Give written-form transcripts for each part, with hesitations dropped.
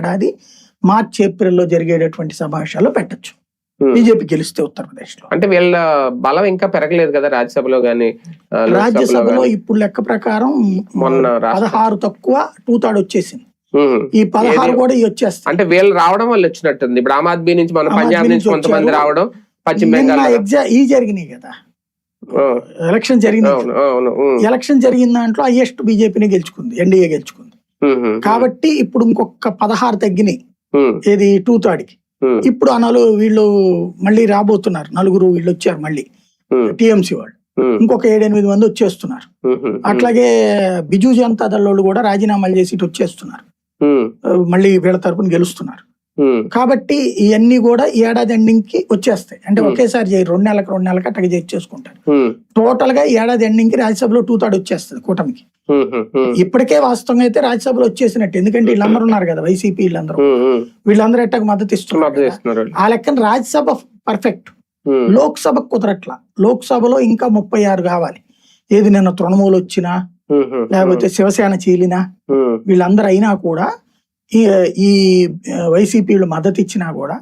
ఏడాది మార్చ్ ఏప్రిల్లో జరిగేటటువంటి సమావేశాల్లో పెట్టచ్చు బీజేపీ గెలిస్తే ఉత్తరప్రదేశ్ లో. అంటే వీళ్ళ బలం ఇంకా పెరగలేదు కదా రాజ్యసభలో గానీ రాజ్యసభలో ఇప్పుడు లెక్క ప్రకారం మొన్న 16 తక్కువ 2/3 వచ్చేసింది. ఈ 16 కూడా వచ్చేస్తాయి. అంటే వీళ్ళు రావడం వల్ల వచ్చినట్టుంది. ఇప్పుడు ఆమ్ ఆద్మీ నుంచి మన పంజాబ్ నుంచి కొంతమంది రావడం, పశ్చిమ బెంగాల్ ఈ జరిగినాయి కదా ఎలక్షన్ ఎలక్షన్ జరిగిన దాంట్లో హైయెస్ట్ బీజేపీని గెలుచుకుంది, ఎన్డీఏ గెలుచుకుంది. కాబట్టి ఇప్పుడు ఇంకొక 16 తగ్గినాయి ఏది 2/3కి. ఇప్పుడు వీళ్ళు మళ్ళీ రాబోతున్నారు, 4 వీళ్ళు వచ్చారు మళ్ళీ టిఎంసీ వాళ్ళు, ఇంకొక 7-8 మంది వచ్చేస్తున్నారు. అట్లాగే బిజు జనతా దళ్ వాళ్ళు కూడా రాజీనామాలు చేసి ఇటు వచ్చేస్తున్నారు, మళ్ళీ వీళ్ళ తరపున గెలుస్తున్నారు. కాబట్టి ఇవన్నీ కూడా ఏడాది ఎండింగ్ కి వచ్చేస్తాయి. అంటే ఒకేసారి 2 నెలలకు అట్టగా చేసుకుంటారు. టోటల్ గా ఏడాది ఎండింగ్ కి రాజ్యసభలో 2/3 వచ్చేస్తుంది కూటమికి. ఇప్పటికే వాస్తవంగా అయితే రాజ్యసభలో వచ్చేసినట్టు, ఎందుకంటే వీళ్ళందరూ ఉన్నారు కదా వైసీపీ వీళ్ళందరూ ఎట్టకు మద్దతు ఇస్తున్నారు. ఆ లెక్కన రాజ్యసభ పర్ఫెక్ట్, లోక్సభకు కుదరట్లా. లోక్సభలో ఇంకా 36 కావాలి. ఏది నిన్న తృణమూలు వచ్చినా లేకపోతే శివసేన చీలినా వీళ్ళందరూ అయినా కూడా ఈ వైసీపీలు మద్దతు ఇచ్చినా కూడా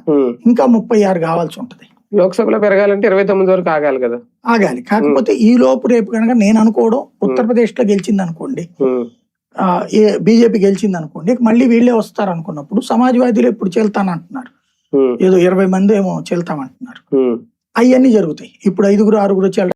ఇంకా 36 కావాల్సి ఉంటది. లోక్సభలో పెరగాలంటే 29 వరకు ఆగాలి కదా. ఆగాలి. కాకపోతే ఈ లోపు రేపు కనుక నేను అనుకోవడం ఉత్తరప్రదేశ్ లో గెలిచింది అనుకోండి, బీజేపీ గెలిచింది అనుకోండి, మళ్ళీ వీళ్ళే వస్తారు అనుకున్నప్పుడు సమాజ్వాదీలు ఎప్పుడు చెల్తానంటున్నారు, ఏదో 20 మంది ఏమో చెల్తామంటున్నారు. అవన్నీ జరుగుతాయి. ఇప్పుడు 5-6 చెల్తా